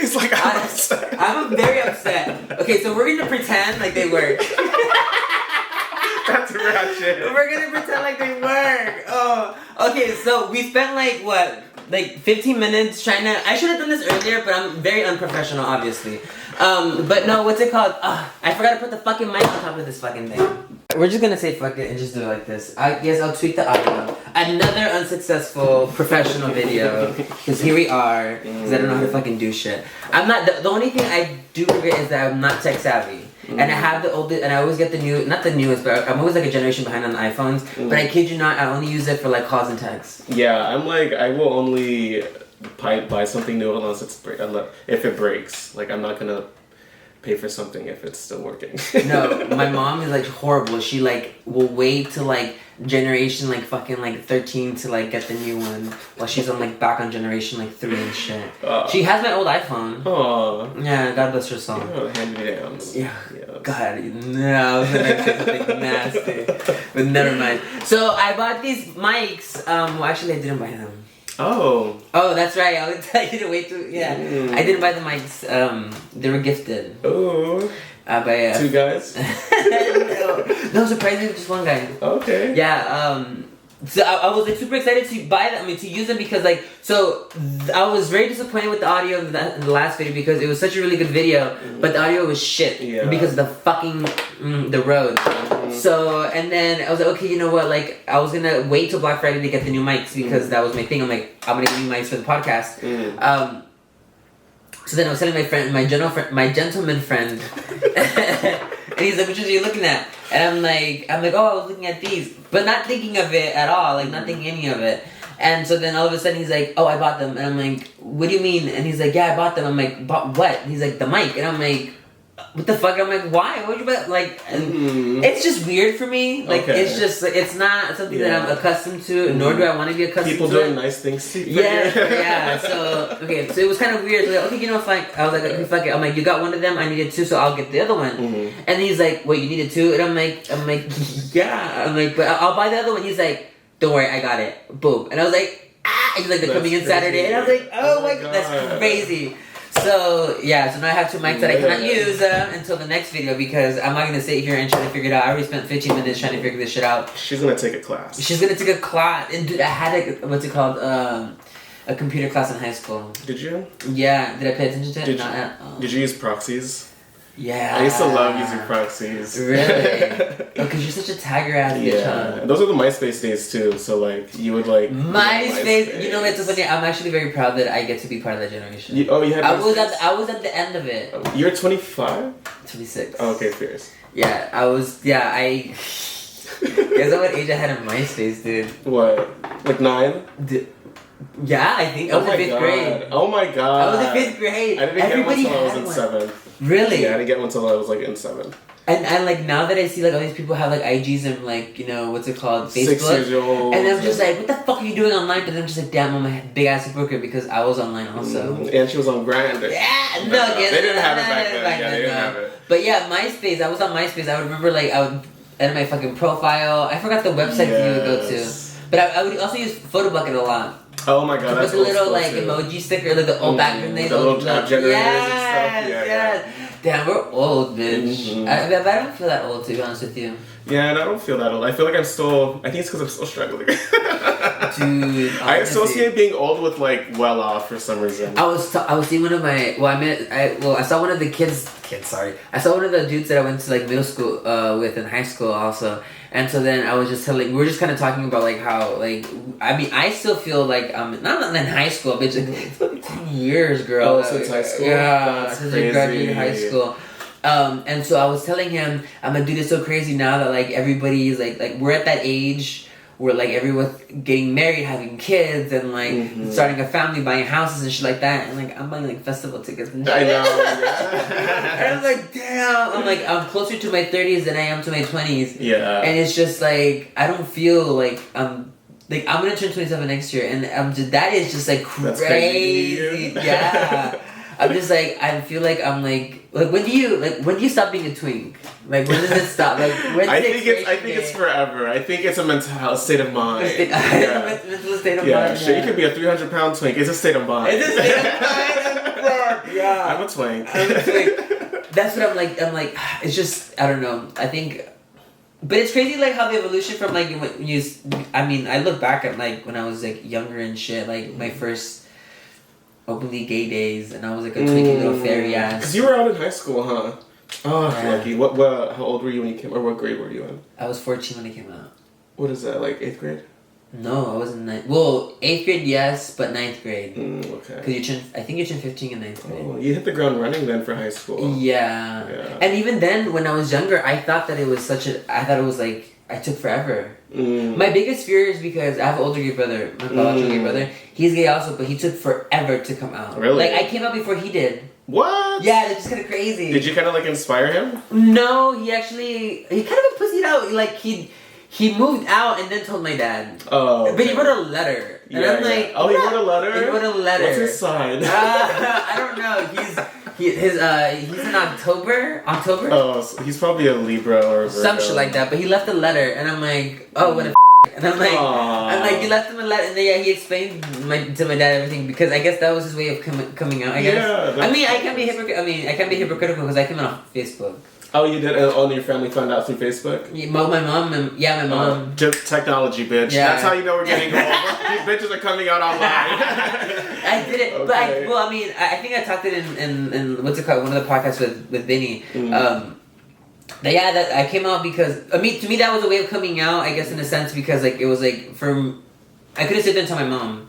He's like, I'm upset. I'm very upset. Okay, so we're gonna pretend like they work. That's ratchet. We're gonna pretend like they work. Oh, okay. So we spent like 15 minutes trying to. I should have done this earlier, but I'm very unprofessional, obviously. But no, what's it called? I forgot to put the fucking mic on top of this fucking thing. We're just gonna say fuck it and just do it like this. I'll tweak the audio. Another unsuccessful professional video. Because here we are. Because I don't know how to fucking do shit. I'm not. The only thing I do regret is that I'm not tech savvy. And I have the oldest, and I always get the new, not the newest, but I'm always like a generation behind on the iPhones. But I kid you not, I only use it for like calls and texts. Yeah, I'm like, I will only buy something new unless if it breaks. Like, I'm not gonna pay for something if it's still working. No, my mom is like horrible. She like will wait till like generation like fucking like 13 to like get the new one while she's on like back on generation like 3 and shit. She has my old iPhone. Oh. Yeah, God bless her soul. Hand-me-downs. Yeah. Yes. God, no, I was gonna say something nasty. But never mind. So I bought these mics. Well, actually I didn't buy them. Oh, that's right. I would tell you to wait to. Yeah, I didn't buy the mics. They were gifted. Oh. By 2 guys. no, surprisingly, just 1 guy. Okay. Yeah. So I was like super excited to buy them. I mean, to use them because like I was very disappointed with the audio in the last video because it was such a really good video, but the audio was shit because of the fucking the road. So and then I was like, okay, you know what? Like I was gonna wait till Black Friday to get the new mics because that was my thing. I'm like, I'm gonna get new mics for the podcast. So then I was telling my friend, my gentleman friend, and he's like, "Which ones are you looking at?" And I'm like, "Oh, I was looking at these," but not thinking of it at all, like not thinking any of it. And so then all of a sudden he's like, "Oh, I bought them," and I'm like, "What do you mean?" And he's like, "Yeah, I bought them." I'm like, "Bought what?" And he's like, "The mic," and I'm like, what the fuck? I'm like, why? What'd you buy? Like, it's just weird for me. Like, it's just, it's not something that I'm accustomed to, nor do I want to be accustomed to. People doing nice things to you. Yeah. So, okay, so it was kind of weird. So, like, okay, you know, like, I was like, okay, fuck it. I'm like, you got one of them, I needed 2, so I'll get the other one. And he's like, wait, you needed 2? And I'm like, yeah. I'm like, but I'll buy the other one. He's like, don't worry, I got it. Boom. And I was like, ah. He's like, they're coming in Saturday. And I was like, oh my God, that's crazy. So, yeah, so now I have 2 mics that I cannot use until the next video because I'm not going to sit here and try to figure it out. I already spent 15 minutes trying to figure this shit out. She's going to take a class. She's going to take a class. And dude, I had what's it called? A computer class in high school. Did you? Yeah. Did I pay attention to it? Did you use proxies? Yeah. I used to love using proxies. Really? Oh, because you're such a tagger ass bitch, huh? Those were the MySpace days too, so like, you would like... MySpace. You know, it's so funny, I'm actually very proud that I get to be part of that generation. You had I was at the end of it. You're 25? 26. Oh, okay, fierce. Yeah, guess what age I had in MySpace, dude? What? Like 9? Yeah, I think I was in 5th grade. Oh my God. I was in 5th grade. I didn't get one until I was in 7th. Really? Yeah, I didn't get one until I was like in 7th. And like now that I see like all these people have like IGs and like, you know, what's it called? Facebook. 6 years old. And I'm just like, what the fuck are you doing online? But I'm just like, damn, I'm a big ass hypocrite because I was online also. And she was on Grindr. Yeah, they didn't have it back then. Yeah, they didn't have it. But yeah, MySpace. I was on MySpace. I would remember like I would edit my fucking profile. I forgot the website that you would go to. But I would also use Photobucket a lot. Oh my God, that's the little like emoji sticker, like the old background thing. The little app generators and stuff. Yeah. Damn, we're old, bitch. I don't feel that old, to be honest with you. Yeah, and I don't feel that old. I feel like I think it's because I'm still struggling. Dude, I associate being old with like well off for some reason. I was seeing one of my I saw one of the kids. I saw one of the dudes that I went to like middle school with in high school also. And so then I was just we were just kind of talking about like how like I mean I still feel like not in high school, bitch. Like, it's been 10 years, girl. Oh, since high school. Yeah, since I graduated high school. And so I was telling him, I'm like, dude, it's so crazy now that like everybody's like we're at that age where like everyone's getting married, having kids, and like starting a family, buying houses and shit like that. And like I'm buying like festival tickets and shit. I know. And I was like, damn. I'm like, I'm closer to my 30s than I am to my 20s. Yeah. And it's just like I don't feel like I'm gonna turn 27 next year, and that is just like crazy. Yeah. I'm just like I feel like I'm like when do you stop being a twink? Like when does it stop? Like I think it's forever. I think it's a mental state of mind. Mental state of mind. Yeah, sure. You could be a 300-pound twink. It's a state of mind. It's a state of mind. Yeah. I'm a twink. That's what I'm like. It's just, I don't know. I think, but it's crazy like how the evolution from like when you. I mean, I look back at like when I was like younger and shit, like my first openly gay days, and I was like a twinky little fairy ass. Because you were out in high school, huh? Oh, Yeah. lucky. What? How old were you when you came? Or what grade were you in? I was 14 when it came out. What is that? Like 8th grade? No, I was in ninth. Well, 8th grade, yes, but 9th grade. Okay. Because I think you turned 15 in 9th grade. Oh, you hit the ground running then for high school. Yeah. And even then, when I was younger, I thought that it was I thought it was like, I took forever. My biggest fear is because I have an older gay brother, my biological gay brother. He's gay also, but he took forever to come out. Really? Like, I came out before he did. What? Yeah, that's just kind of crazy. Did you kind of like inspire him? No, he kind of pussied out. Like, he moved out and then told my dad. Oh. Okay. But he wrote a letter. And I'm like, oh, he wrote a letter? He wrote a letter. What's his sign? I don't know. He's in October. Oh, so he's probably a Libra or a Virgo. Some shit like that. But he left a letter, and I'm like, oh, what a and I'm like, you left him a letter, and then he explained to my dad everything because I guess that was his way of coming out. I guess. Yeah, I mean, I can't be hypocritical because I came out on Facebook. Oh, you did? And all your family found out through Facebook? Yeah, my mom. Just technology, bitch. Yeah. That's how you know we're getting old. These bitches are coming out online. I did it, Okay. but I think I talked it in what's it called, one of the podcasts with Vinny. That I came out because to me that was a way of coming out, I guess, in a sense, because like it was like I couldn't sit there and tell my mom.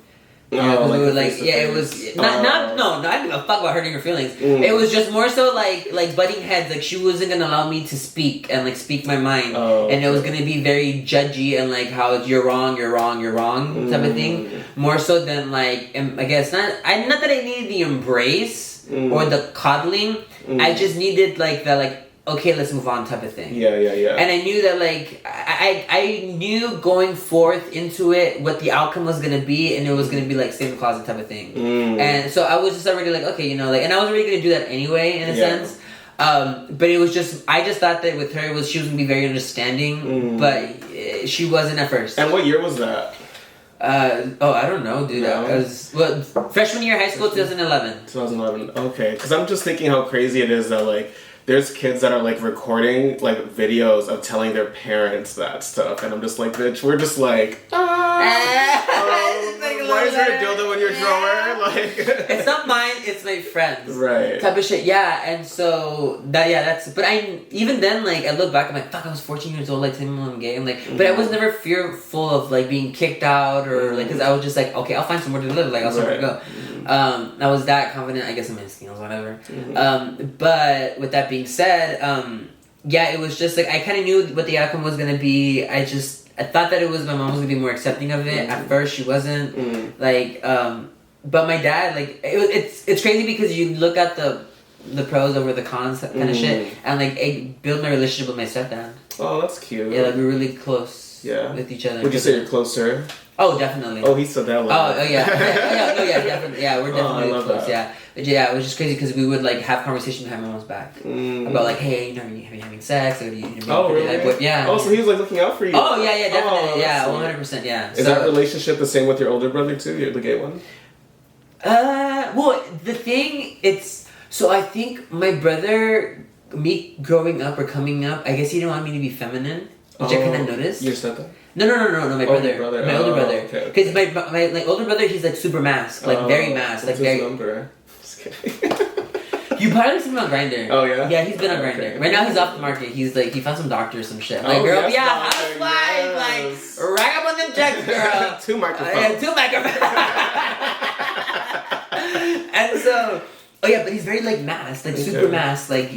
It was I didn't give a fuck about hurting her feelings. It was just more so like butting heads. Like she wasn't gonna allow me to speak and like speak my mind, and it was gonna be very judgy and like how you're wrong type of thing. More so than like, I guess not that I needed the embrace or the coddling. I just needed like the like, okay, let's move on type of thing. Yeah. And I knew that like I knew going forth into it what the outcome was gonna be, and it was gonna be like stay in the closet type of thing. And so I was just already like, okay, and I was already gonna do that anyway in a sense. But it was just, I just thought that with her she was gonna be very understanding, but she wasn't at first. And what year was that? I don't know, dude. No. I was freshman year of high school, 2011. 2011. Okay, because I'm just thinking how crazy it is that like there's kids that are like recording like videos of telling their parents that stuff, and I'm just like, bitch, we're just like, why is there a dildo in your drawer? Like, it's not mine, it's my friend's. Right. Type of shit. Yeah, and so that's. But even then, like, I look back, I'm like, fuck, I was 14 years old, like, saying I'm gay. I'm like, but I was never fearful of like being kicked out or like, because I was just like, okay, I'll find somewhere to live. Like, I'll somewhere to go. I was that confident, I guess, in my skills, whatever. But with that being said, it was just like I kind of knew what the outcome was gonna be. I thought that my mom was gonna be more accepting of it. At first, she wasn't. But my dad, like, it's crazy because you look at the pros over the cons kind of shit, and like it built my relationship with my stepdad. Oh, that's cute. Yeah, like we're really close. Yeah. With each other. Would you say you're closer? Oh, definitely. Oh, he said that. Definitely. Yeah, we're definitely close. That. Yeah, but yeah, it was just crazy because we would like have conversations behind my mom's back about like, hey, are you having sex? Or really? Like, yeah. Oh, so he was like looking out for you. Oh yeah, definitely. 100%. Yeah. Is that relationship the same with your older brother too? You're the gay one. Well, the thing so I think my brother, me growing up or coming up, I guess he didn't want me to be feminine, which I kind of noticed. Your stepdad? No, my brother. My older brother. Okay. Because my like older brother, he's like super masked, like very masked, like very. Number? Just kidding. You probably seen him on Grindr. Oh yeah. Yeah, he's been on Grindr. Okay. Right now he's off the market. He's like he found some doctor or some shit. I'm like, girl, housewife, like rack up on them checks, girl. 2 microphones. 2 microphones. And so. Oh yeah, but he's very like masked, like super masked, like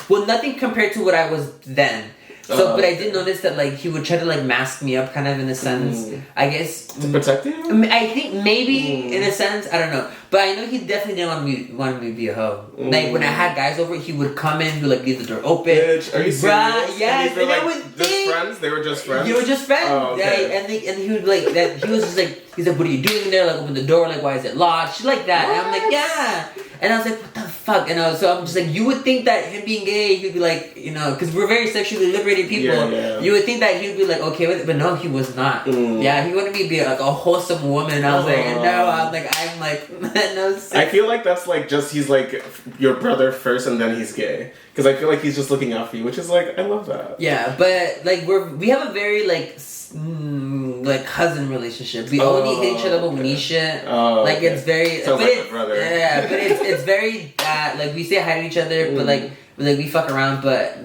nothing compared to what I was then. So, but I did notice that like he would try to like mask me up, kind of in a sense. I guess to protect you. I think maybe in a sense, I don't know, but I know he definitely didn't want me to be a hoe. Like when I had guys over, he would come in, he would like leave the door open. Bitch, are you serious? Yes, and I would think friends. They were just friends. They were just friends. Oh, okay. And he would like that. He was just like, he's like, what are you doing there? Like, open the door. Like, why is it locked? Shit like that. What? And I'm like, yeah. And I was like, what the fuck? fuck, so I'm just like, you would think that him being gay, he'd be like, because we're very sexually liberated people. Yeah. You would think that he'd be like okay with it, but no, he was not. Yeah, he wanted me to be like a wholesome woman. I was like, no, I'm like, no. I feel like that's like just he's like your brother first, and then he's gay. Because I feel like he's just looking out for you, which is like I love that. Yeah, but like we have a very like cousin relationship. We only hit each other when we need shit. Like it's very, sounds but like a brother. Yeah, but it's very like we say hi to each other, but like we fuck around, but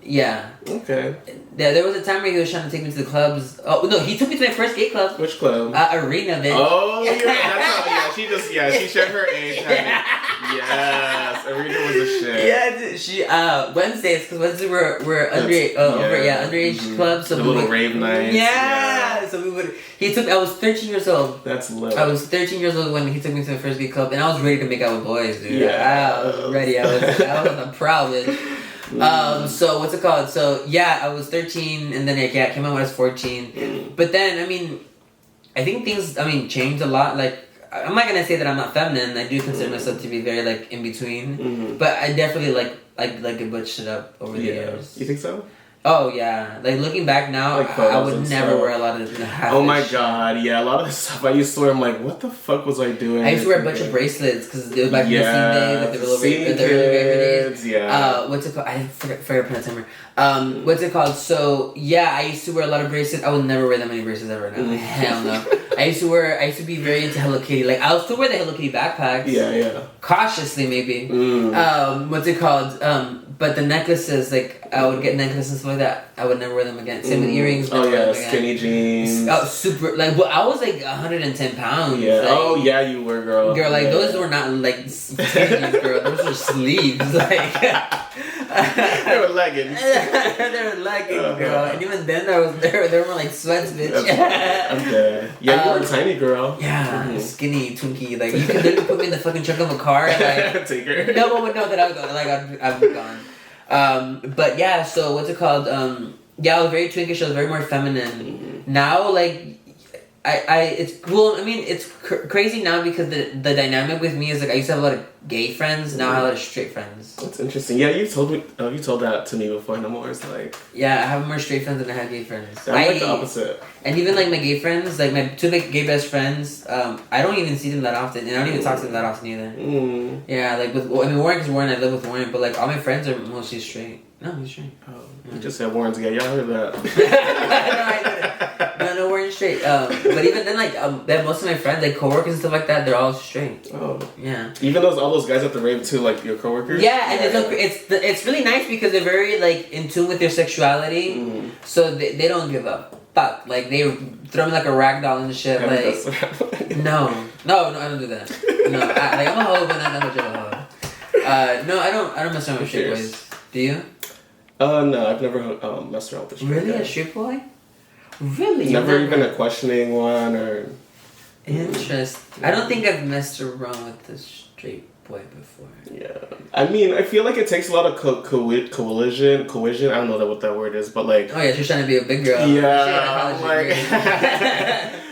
yeah. Okay. There was a time where he was trying to take me to the clubs. Oh no, he took me to my first gay club. Which club? Arena, bitch. Oh yeah, that's how, she shared her age. Yes, Arena was a shit. Yeah, she Wednesdays, because Wednesdays we're underage club, so the little rave nights. Yeah, so we would. I was 13 years old. That's lit. I was 13 years old when he took me to the first gay club, and I was ready to make out with boys, dude. Yeah, I was ready. I was on the prowl, bitch. So what's it called? So yeah, I was 13, and then I came out when I was 14. But then I think things changed a lot. Like I'm not gonna say that I'm not feminine. I do consider myself to be very like in between. But I definitely like to butch it up over the years. You think so? Oh yeah, like looking back now, like I would never wear a lot of. Oh my god, yeah, a lot of the stuff I used to wear, I'm like, what the fuck was I doing? I used to wear a bunch of bracelets because it was back in the scene days, like the early raver days. Yeah. What's it called? I forgot to put a timer. What's it called? So yeah, I used to wear a lot of bracelets. I would never wear that many bracelets ever now. Hell no. I used to be very into Hello Kitty. Like I'll still wear the Hello Kitty backpacks. Yeah. Cautiously maybe. What's it called? But the necklaces, like I would get necklaces and stuff like that. I would never wear them again. Same with earrings. Oh yeah, skinny jeans. Oh, super. Like, well, I was like 110 pounds. Yeah. Like, oh yeah, you were, girl. Girl, like those were not like skinny, girl. Those were sleeves. Like they were leggings. They were leggings, girl. And even then, there were like sweats, bitch. I'm dead. Yeah, you were a tiny girl. Yeah, skinny, twinkie. Like you could literally put me in the fucking trunk of a car and like take her. No one would know that I was gone. Like I'd be gone. But yeah, so what's it called? Yeah, I was very twinkish. I was very more feminine. Now, like, it's cool. I mean, it's crazy now because the dynamic with me is like I used to have a lot of gay friends. Now I have a lot of straight friends. That's interesting. Yeah, you told that to me before, and I'm always like, yeah, I have more straight friends than I have gay friends. I'm like the opposite. And even like my gay friends, like my two gay best friends, I don't even see them that often, and I don't even talk to them that often either. Yeah, like Warren, because Warren, I live with Warren, but like all my friends are mostly straight. No, he's straight. Oh, you just said Warren's gay. Y'all heard that? No, Warren's straight. But even then, like, most of my friends, like coworkers and stuff like that, they're all straight. Oh, yeah. Even all those guys at the rave too, like your coworkers. Yeah, and it's really nice because they're very like in tune with their sexuality, so they don't give a fuck. Like they throw me like a rag doll and shit. Like no, I don't do that. No, I'm a hoe, but not that much of a hoe. No, I don't mess around with straight boys. Do you? No, I've never messed around with a straight Really? guy. A straight boy? Really? Never even a questioning one or... Interesting. I don't think I've messed around with a straight boy before. Yeah. I mean, I feel like it takes a lot of coalition. I don't know what that word is, but like... Oh yeah, she's trying to be a big girl. Yeah, I'm like...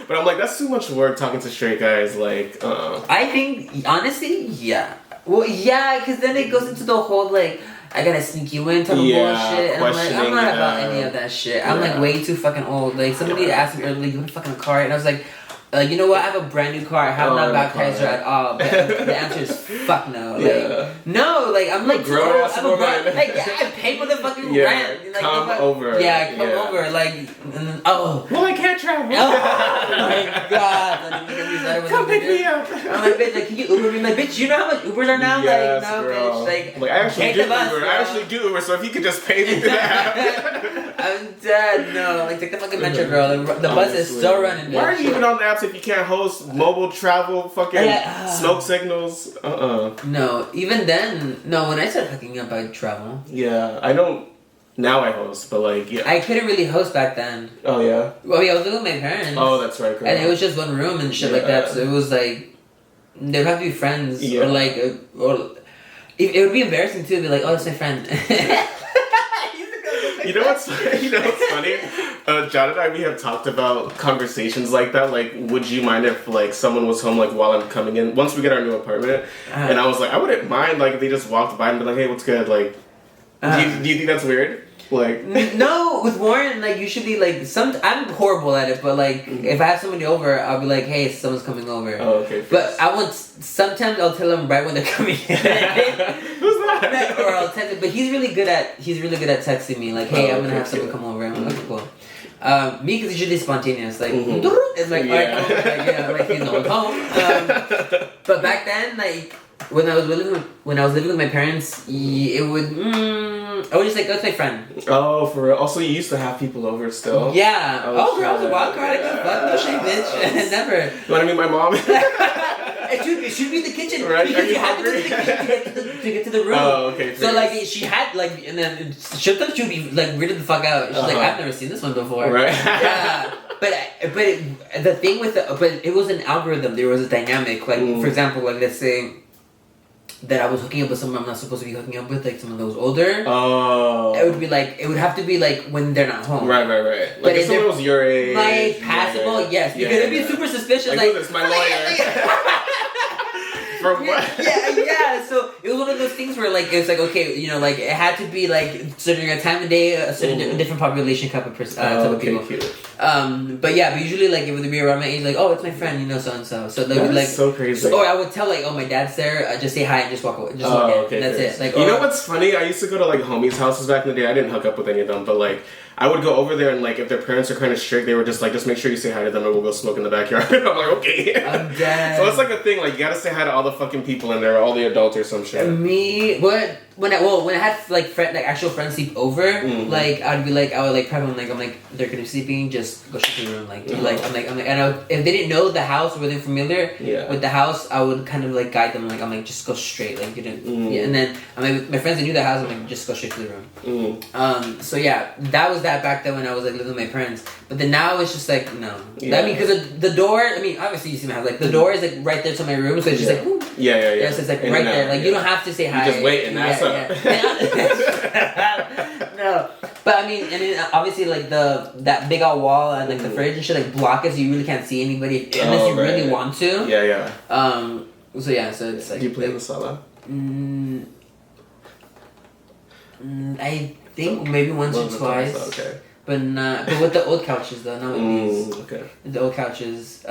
But I'm like, that's too much work talking to straight guys, like... I think, honestly, yeah. Well, yeah, because then it goes into the whole, like... I gotta sneak you in type of bullshit. And I'm like, I'm not about any of that shit. I'm like way too fucking old. Like somebody asked me earlier, you want a fucking car? And I was like, you know what? I have a brand new car. I have not baptized her at all. But the answer is fuck no. Like, no, like I'm like grown ass woman. Like I pay for the fucking rent. Like, come over. Yeah, come over. Like well, I can't travel. Oh my god! Come pick me up. I'm like, bitch, like, can you Uber me? Like, bitch, you know how much Ubers are now? Yes, like, no, girl. bitch. Like I actually do Uber. I actually do Uber. So if you could just pay me for that. I'm dead. No, like take the fucking metro, girl. The bus is still running. Why are you even on the apps if you can't host mobile travel? Fucking smoke signals. No, even then. No, when I started hooking up, I'd travel. Yeah, I don't. Now I host, but like, yeah. I couldn't really host back then. Oh yeah. Well, yeah, I was living with my parents. Oh, that's right. Girl. And it was just one room and shit like that. So it was like they'd have to be friends or like or it would be embarrassing too. To be like, oh, that's my friend. You know what's funny? John and I, we have talked about conversations like that. Like, would you mind if like someone was home like while I'm coming in? Once we get our new apartment, and I was like, I wouldn't mind like if they just walked by and be like, hey, what's good? Like, do you think that's weird? Like, no, with Warren, like usually like I'm horrible at it, but like if I have somebody over, I'll be like, hey, someone's coming over. Oh, okay. But sometimes I'll tell them right when they're coming in. Who's that? Or I'll text him, but he's really good at texting me like, hey, I'm gonna have someone come over. I'm like, okay, cool. Me, because it's usually spontaneous, like it's like, alright, like he's no one's home. But back then, like when I was living with my parents, it would. I was just like, that's my friend. Oh, for real? Also, you used to have people over still? Yeah. Oh, girl, I was a wild card. I got fuck. No shame, bitch. Never. You want to meet my mom? It should be in the kitchen. Right? Because you had to go to the kitchen to get to the room. Oh, okay. So, like, she had, like, and then sometimes she would be, like, weirded the fuck out. She's like, I've never seen this one before. Right. Yeah. But the thing with but it was an algorithm. There was a dynamic. Like, for example, like, let's say that I was hooking up with someone I'm not supposed to be hooking up with, like someone that was older. Oh. It would have to be like when they're not home. Right. Like but if someone was your age. Like passable, yes. Because it'd be super suspicious. Like it's my lawyer. For what? Yeah. So it was one of those things where like it's like okay, you know, like it had to be like during a time of day, a certain different population type of people. Cute. But usually like it would be around my age, like oh, it's my friend, you know, so and so. So they would like so crazy. Or I would tell like oh, my dad's there, just say hi and just walk away, just walk in. Okay, that's it. Like you know what's funny? I used to go to like homies' houses back in the day. I didn't hook up with any of them, but like. I would go over there and like if their parents are kind of strict, they were just like, just make sure you say hi to them and we'll go smoke in the backyard. I'm like, okay. I'm dead. So it's like a thing, like you gotta say hi to all the fucking people in there, all the adults or some shit. When I had like actual friends sleep over, like I would prep them like I'm like they're gonna be sleeping, just go straight to the room. Like and if they didn't know the house or they're familiar with the house, I would kind of like guide them like I'm like just go straight like you didn't and then I'm like my friends that knew the house, I'm like just go straight to the room. So yeah, that was that back then when I was like living with my parents. But then now it's just like no. I mean because the door. I mean obviously you see my house like the door is like right there to my room, so it's just like whoop. Yeah. So it's like right there. Like you don't have to say hi. You just wait and that's up. No, but I mean, and then obviously like that big old wall and like the fridge and shit like block it, so you really can't see anybody unless you really want to. Yeah. So it's like. Do you play in the sala? I think maybe once or twice. Okay. But with the old couches though, not with these. Okay. The old couches.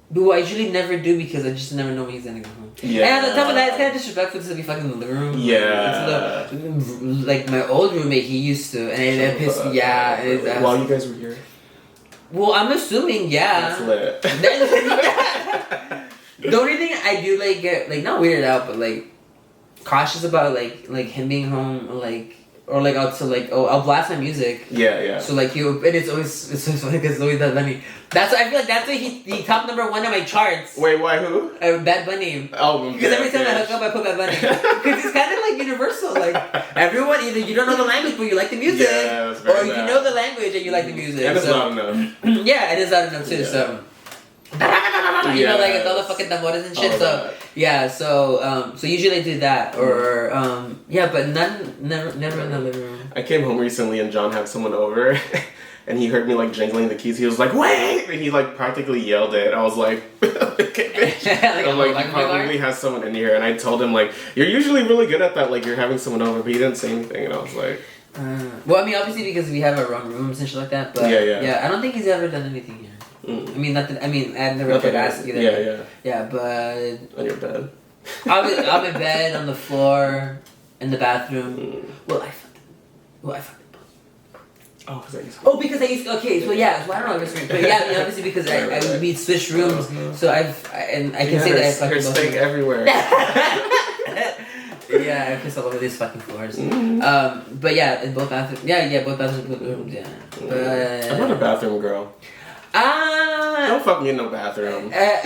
But what I usually never do because I just never know when he's gonna go home. Yeah. And on top of that, it's kind of disrespectful to be fucking in the living room. Yeah. Like my old roommate, he used to, and it pissed me. Yeah. While you guys were here. Well, I'm assuming, yeah. That's lit. The only thing I do like get like not weirded out, but like cautious about like him being home, or like I'll blast my music. Yeah. So like and it's so funny because it's always Bad Bunny. I feel like that's why he top number one on my charts. Wait, why who? Bad Bunny. Oh, because every time I hook up, I put Bad Bunny. Because it's kind of like universal. Like everyone, either you don't know the language but you like the music, or you know the language and you like the music. And it's loud enough. Yeah, it is loud enough too. So. You know, like it's all the fucking tambores and shit. So usually I do that, or but never in the living room. I came home recently and John had someone over, and he heard me like jingling the keys. He was like, "Wait!" and he like practically yelled it. I was like, "Okay." I'm like, "He probably has someone in here," and I told him like, "You're usually really good at that. Like you're having someone over," but he didn't say anything, and I was like. Well, I mean, obviously because we have our own rooms and shit like that, but yeah, I don't think he's ever done anything here. I mean, I've never tried to ask either. Yeah, but... On your bed. I'm in bed, on the floor, in the bathroom. Well, I fucked Oh, because I used to... Okay, so yeah, so I don't know if it's... But yeah, I mean, obviously because we switched rooms, so I can say that I fucked both. There's everywhere. Yeah, I pissed all over these fucking floors. But yeah, in both bathrooms. Yeah, both bathrooms. Yeah. But I'm not a bathroom girl. Don't fuck me in no bathroom. But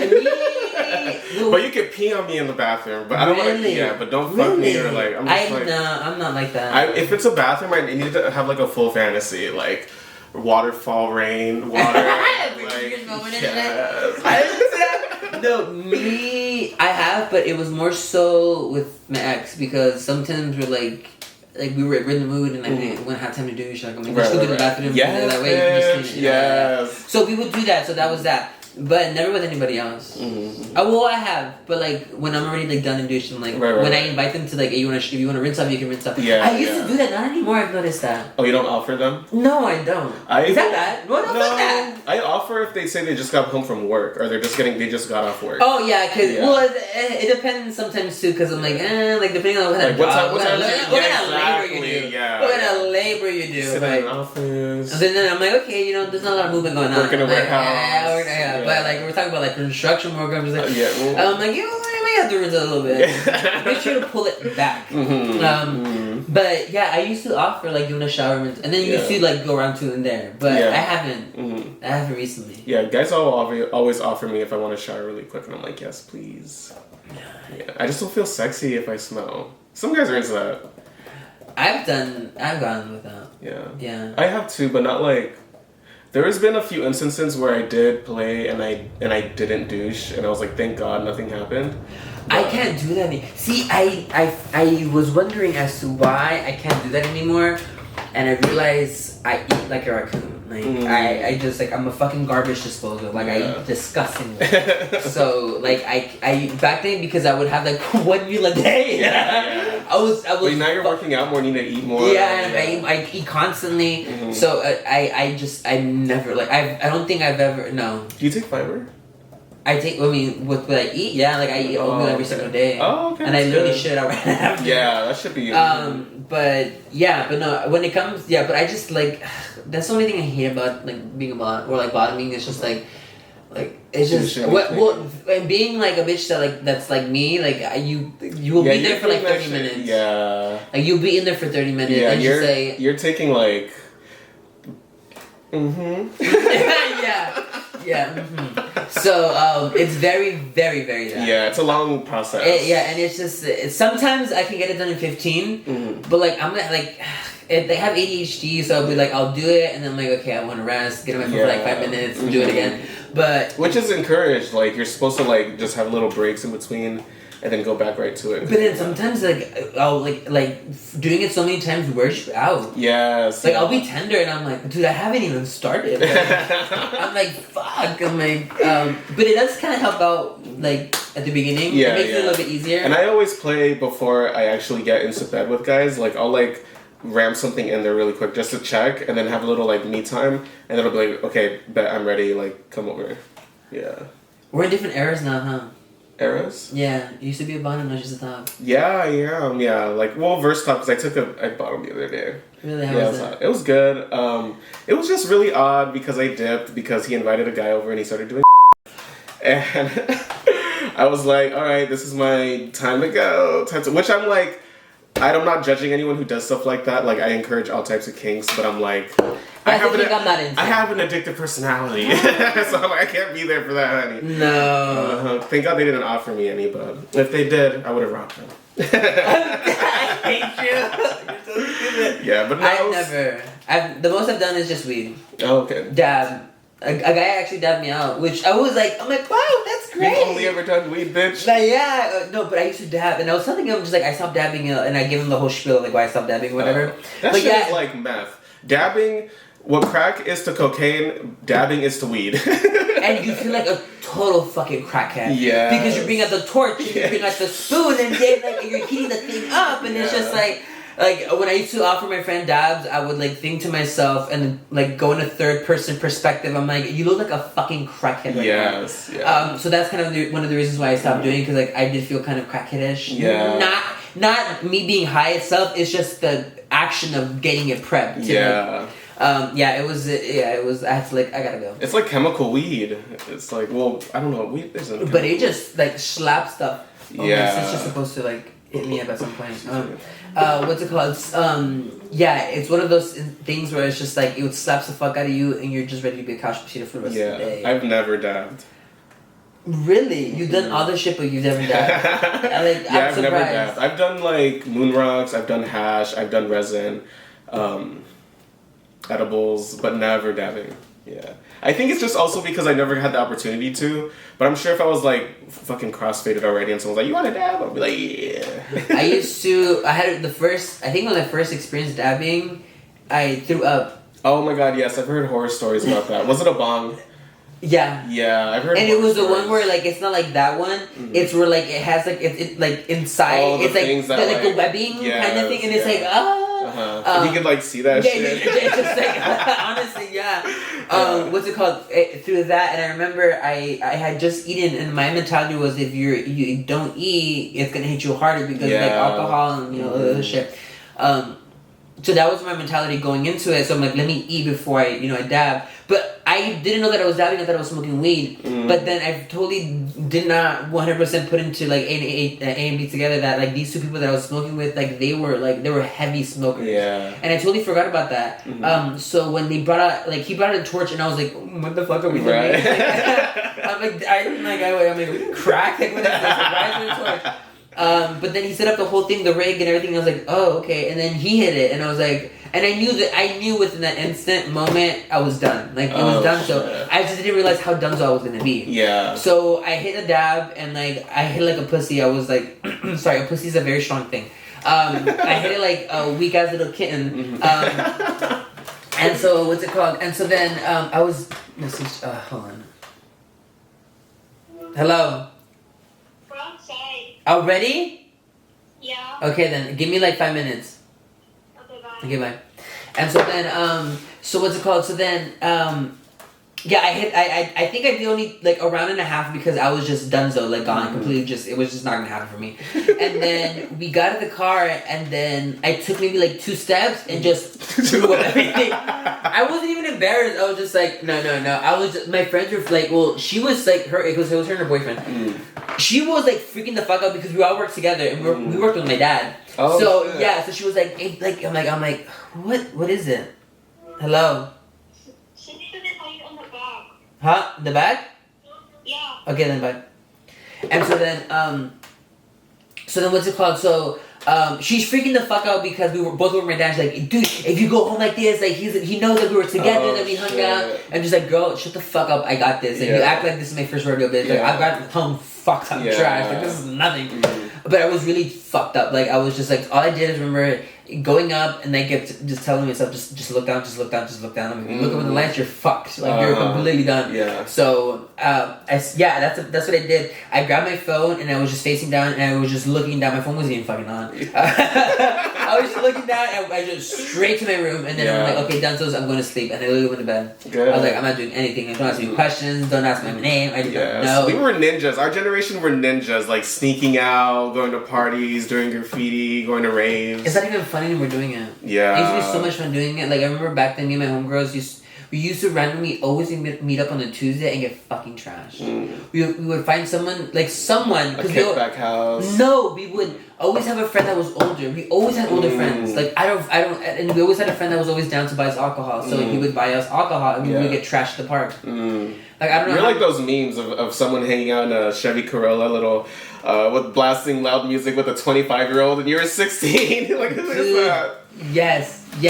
you can pee on me in the bathroom. But I don't want to. Yeah, but don't fuck me or like. I'm not like that. If it's a bathroom, I need to have like a full fantasy, like waterfall, rain, water. No, me, I have, but it was more so with my ex because sometimes we're like, like we were in the mood and like we wouldn't have time to do shit. Like I'm like, Right, let's go right, to the right. bathroom. Yes, and that way you can just clean it. yes. So we would do that. So that was that. But never with anybody else. Well, I have, but like when I'm already like done and douched, and like when I invite them to like, hey, if you want to rinse up, you can rinse up. Yeah, I used to do that. Not anymore. I've noticed that. Oh, you don't offer them? No, I don't. Is that bad? Well, no, fuck that. I offer if they say they just got home from work or they just got off work. Oh yeah, cause well, it depends sometimes too. Cause I'm like, like depending on what kind of job, what kind of labor you do, what kind of labor you do. Sit in an office. And then I'm like, okay, there's not a lot of movement going on. Work in a warehouse. But like we're talking about like construction work. I'm just like, well, I'm like, you might have to rinse it a little bit. Make sure to pull it back. But yeah, I used to offer like doing a shower rinse, and then you used to like go around to and there. But I haven't. I haven't recently. Yeah, guys always offer me if I want to shower really quick, and I'm like, yes, please. Yeah, I just don't feel sexy if I smell. Some guys are into that. I've gone with that. Yeah. I have too, but not like. There has been a few instances where I did play and I didn't douche, and I was like, thank God nothing happened. But I can't do that anymore. See, I was wondering as to why I can't do that anymore, and I realized I eat like a raccoon. Like I just like I'm a fucking garbage disposal. Like I eat disgustingly. So like I back then because I would have like one meal a day. I was. Wait, now you're working out more. Need to eat more. Yeah, and I eat constantly. So I never like I don't think I've ever no. Do you take fiber? I mean, what I eat, yeah, like I eat oatmeal every single day. Oh, okay. And I literally shit out right after. Yeah, that should be. But no, when it comes, but I just like that's the only thing I hate about like being a bot or like bottoming. It's just like it's just and being like a bitch that's like me. Like you will be there for like 30 minutes. Yeah. Like you'll be in there for 30 minutes. Yeah, and you're taking like. Yeah. So it's very, very, very that. Yeah, it's a long process. And it's just sometimes I can get it done in 15, but like I'm like they have ADHD, so I'll be like I'll do it, and then I'm like okay, I want to rest, get on my phone for like 5 minutes, and do it again. But which is encouraged. Like you're supposed to like just have little breaks in between. And then go back right to it. But then sometimes like I'll like doing it so many times wears you out. Yes. Like I'll be tender and I'm like, dude, I haven't even started. Like, I'm like, fuck. I'm like, but it does kind of help out like at the beginning. Yeah, it makes it a little bit easier. And I always play before I actually get into bed with guys. Like I'll like ram something in there really quick just to check, and then have a little like me time, and then I'll be like, okay, bet I'm ready. Like come over. Yeah. We're in different eras now, huh? Eras? Yeah, you used to be a bottom, now just a top. Yeah, I am. Yeah, like verse top because I took a bottom the other day. Really? How was it was good. It was just really odd because I dipped because he invited a guy over and he started doing and I was like, all right, this is my time to go. Which I'm like, I'm not judging anyone who does stuff like that. Like I encourage all types of kinks, but I'm like. I have an addictive personality, so I'm like, I can't be there for that, honey. No. Thank God they didn't offer me any, but if they did, I would have rocked them. I hate you. You're so stupid. Yeah, but no. The most I've done is just weed. Oh, okay. Dab. A guy actually dabbed me out, which I was like, I'm like, wow, that's great. You've only ever done weed, bitch? Like, yeah, no, but I used to dab, and I was telling him just like I stopped dabbing, and I gave him the whole spiel like why I stopped dabbing, whatever. That shit is like meth. Dabbing. What crack is to cocaine, dabbing is to weed. And you feel like a total fucking crackhead. Yeah. Because you bring out the torch, and you bring out the spoon, and then like you're heating the thing up, and it's just like when I used to offer my friend dabs, I would like think to myself and like go in a third person perspective. I'm like, you look like a fucking crackhead right now. Yeah. So that's kind of one of the reasons why I stopped doing, because like I did feel kind of crackheadish. Yeah. Not me being high itself. It's just the action of getting it prepped. It was. I had to I gotta go. It's like chemical weed. It's like, well, I don't know, weed isn't. But it just like slap stuff. Yeah. It's just supposed to like hit me up at some point. What's it called? It's one of those things where it's just like it slaps the fuck out of you, and you're just ready to be a couch potato for the rest of the day. I've never dabbed. Really? You've done all this shit, but you've never dabbed. I've never dabbed. I've done like moon rocks. I've done hash. I've done resin. Edibles, but never dabbing. Yeah, I think it's just also because I never had the opportunity to. But I'm sure if I was like fucking crossfaded already and someone's like, "You want to dab?" I'd be like, "Yeah." I had the first. I think when I first experienced dabbing, I threw up. Oh my god, yes, I've heard horror stories about that. Was it a bong? Yeah. Yeah, I've heard. And it was the one where like it's not like that one. Mm-hmm. It's where like it has like it like inside. It's like the webbing kind of thing, and it's like and you could like see that shit. It's just like honestly, yeah. What's it called? Through that, and I remember I had just eaten, and my mentality was if you don't eat, it's gonna hit you harder because of like alcohol and other shit. So that was my mentality going into it. So I'm like, let me eat before I dab. But I didn't know that I was dabbing. I thought I was smoking weed. But then I totally did not 100% put into like A and B together that like these two people that I was smoking with, like they were heavy smokers. Yeah. And I totally forgot about that. Mm-hmm. So when they brought out he brought out a torch, and I was like, what the fuck are we doing? Right. I'm like, crack? Like, what is this? Like, why is there a torch? But then he set up the whole thing, the rig and everything. And I was like, oh, okay. And then he hit it, and I was like, and I knew within that instant moment I was done. Like it was done. So I just didn't realize how done I was gonna be. Yeah. So I hit a dab, and like I hit like a pussy. I was like, sorry, a pussy is a very strong thing. I hit it like a weak ass little kitten. And so what's it called? And so then I was hold on. Hello. Already? Yeah. Okay, then give me like 5 minutes. Okay, bye. Okay, bye. And so then, so what's it called? So then, yeah, I think I did only like a round and a half because I was just donezo, like gone completely. It was just not gonna happen for me. And then we got in the car, and then I took maybe like 2 steps and just threw up everything. I wasn't even embarrassed. I was just like, no. I was just, my friends were like, well, she was like it was her and her boyfriend. She was like freaking the fuck out because we all worked together, and we worked with my dad. Oh, so shit. Yeah, so she was like, hey, like I'm like, what is it? Hello. Huh? The bag? Yeah. Okay, then bye. And so then what's it called? So she's freaking the fuck out because we were both with my dad. She's like, dude, if you go home like this, like he knows that we were together, that we hung out. I'm just like, girl, shut the fuck up. I got this. Like, you act like this is my first rodeo, bitch. Like, I've got home fucked up trash. Like, this is nothing. But I was really fucked up. Like, I was just like, all I did is remember going up and like just telling myself, just look down, just look down, just look down. I mean, look up in the lights, you're fucked. Like, you're completely done. Yeah. So, that's what I did. I grabbed my phone and I was just facing down and I was just looking down. My phone wasn't even fucking on. I was just looking down and I just straight to my room, and then I'm like, okay, done. So I'm going to sleep, and I literally went to bed. Good. I was like, I'm not doing anything. Don't ask me questions. Don't ask my name. I don't know. We were ninjas. Our generation were ninjas, like sneaking out, going to parties, doing graffiti, going to raves. It's not even funny when we're doing it. Yeah. It used to be so much fun doing it. Like, I remember back then, me and my homegirls we used to randomly always meet up on a Tuesday and get fucking trashed. We would find someone. A kickback house. No, we would always have a friend that was older. We always had older friends. Like, I don't, and we always had a friend that was always down to buy us alcohol. So he would buy us alcohol and we would get trashed at the park. Like, I don't know. You're like those memes of someone hanging out in a Chevy Corolla, with blasting loud music with a 25-year-old, and you're 16. Like, who is that? Yes. We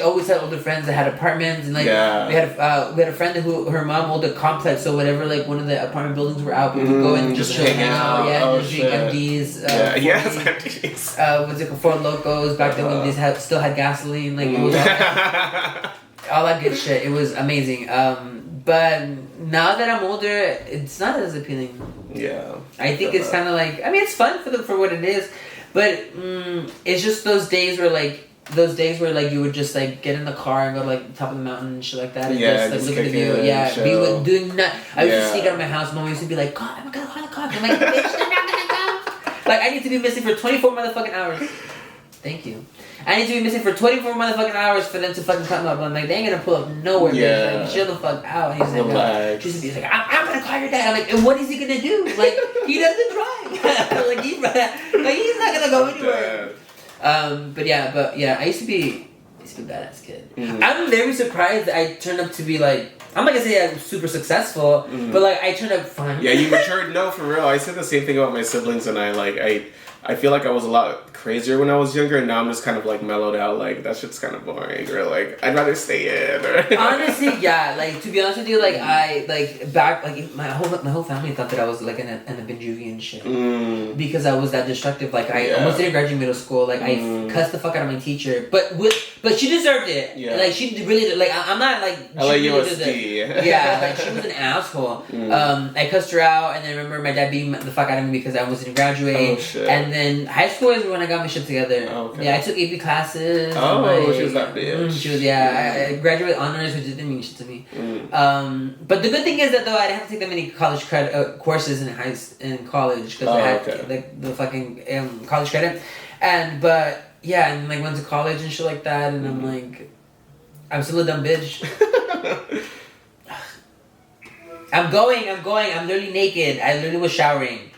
always had older friends that had apartments, and like we had a friend who her mom owned a complex, so whenever like one of the apartment buildings were out, we would go and just hang out. Just drink MDs. MDs. What's it called? Four Locos. Back then when these still had gasoline. Like it was all that good shit. It was amazing. But now that I'm older, it's not as appealing. Yeah. I think it's kind of like, I mean, it's fun for what it is. But it's just those days where you would just like get in the car and go to like the top of the mountain and shit like that, and just like look at the view. Yeah, we would do not. I used to sneak out of my house. Mom used to be like, "God, I'm gonna call the cops." I'm like, "Bitch, they're not gonna come." Like, I need to be missing for 24 motherfucking hours. Thank you. I need to be missing for 24 motherfucking hours for them to fucking come up. I'm like, they ain't gonna pull up nowhere, bitch. Like, chill the fuck out. He's like, no. She used to be like, I'm gonna call your dad. I'm like, and what is he gonna do? Like, he doesn't drive. like he's not gonna go anywhere. But yeah, I used to be a badass kid. I'm very surprised that I turned up to be like, I'm not gonna say I'm super successful, but like I turned up fun. Yeah, you matured. No, for real. I said the same thing about my siblings, and I I feel like I was a lot crazier when I was younger, and now I'm just kind of like mellowed out. Like that shit's kind of boring, or like I'd rather stay in. Or Honestly, yeah. Like to be honest with you, like I like back like my whole family thought that I was like an Benjuvi and shit because I was that destructive. Like I almost didn't graduate middle school. Like I cussed the fuck out of my teacher, but she deserved it. Yeah. Like she really did. Like I'm not like LAUSD. Yeah, like she was an asshole. I cussed her out, and then I remember my dad beating the fuck out of me because I almost didn't graduate. Oh shit. And then high school is when I got my shit together. Oh, okay. Yeah, I took AP classes. Oh, like, she was that bitch. She was, I graduated honors, which didn't mean shit to me. But the good thing is that though I didn't have to take that many college courses in college because I had like the fucking college credit, and like went to college and shit like that, and I'm like, I'm still a dumb bitch. I'm going. I'm literally naked. I literally was showering.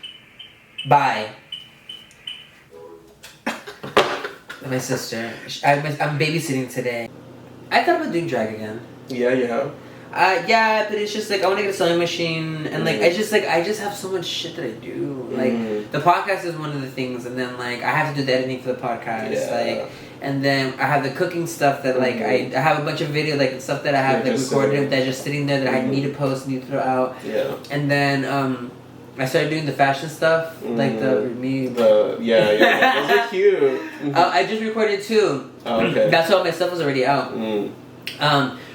Bye. My sister. I'm babysitting today. I thought about doing drag again. Yeah, you have? Yeah, but it's just like I want to get a sewing machine, and like I just have so much shit that I do. Like the podcast is one of the things, and then like I have to do the editing for the podcast, like, and then I have the cooking stuff that like I have a bunch of video like stuff that I have like recorded that's just sitting there that I need to post, need to throw out. Yeah, and then I started doing the fashion stuff, like those are cute. I just recorded 2. Oh, okay. That's all my stuff was already out.